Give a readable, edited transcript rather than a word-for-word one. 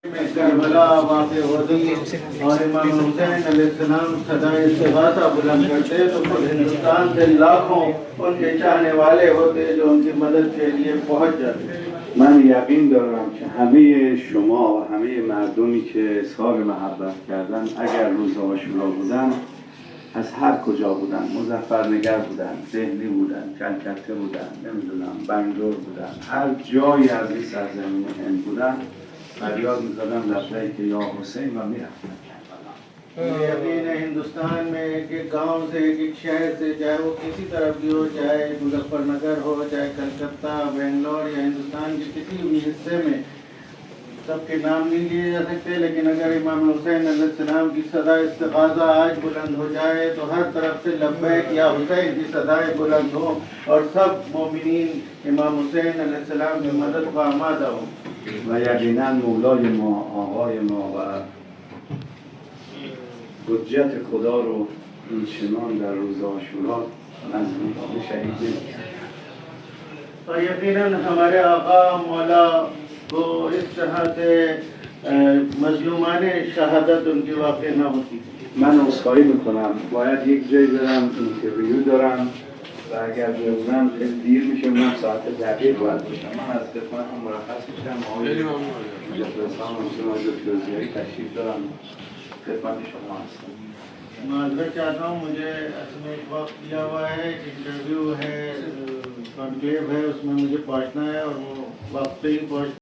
Karbala वाक़ हुई और इमाम हुसैन अलैहिस्सलाम सदा इस्तिग़ासा बुलंद करते तो फिर हिंदुस्तान से लाखों उनके चाहने वाले होते जो उनकी मदद के लिए पहुंच जाते. من یقین دارم که همه شما و همه مردمی که اظهار محبت کردن اگر روز عاشورا بودن از هر کجا بودن، مظفرنگر بودن، دهلی بودن، کلکته بودن، نمیدونم بنگلور بودن، هر جایی از این سرزمین هند بودن فریاد می‌زدن لبیک یا حسین و میرفتن. यकीन है हिंदुस्तान में एक एक गाँव से एक एक शहर से चाहे वो किसी तरफ भी हो, चाहे मुजफ्फरनगर हो, चाहे कलकत्ता, बेंगलोर या हिंदुस्तान के किसी भी हिस्से में सबके नाम नहीं लिए जा सकते, लेकिन अगर इमाम हुसैन अलैहिस्सलाम की सदा इस्तिग़ासा आज बुलंद हो जाए तो हर तरफ से लब्बैक या हुसैन की सदाएं बुलंद हो और सब मोमिनीन इमाम हुसैन अलैहिस्सलाम की मदद का आमादा हो. و یقینا مولای ما، آقای ما و حجت خدا رو این چنان در روز عاشورا نزدیک شهید نمی‌کرد. और यकीनन हमारे आका मौला को इस तरह से मजलूमाने शहादत उनकी वाक़ई न होती. من عذرخواهی میکنم، باید یک جایی برم، اینترویو دارم و اگر بمونم خیلی دیر میشه، اونم ساعت دقیق باید باشم. من از خدمتتون مرخص میشم. آقای جبرستان حسین آقای دکتر زیایی تشریف دارم، خدمت شما هستم. माजरत चाहता हूँ, मुझे इसमें एक वक्त दिया हुआ है, इंटरव्यू है, कॉन्क्लेव है, उसमें मुझे पहुँचना है और वो वक्त पे ही पहुँच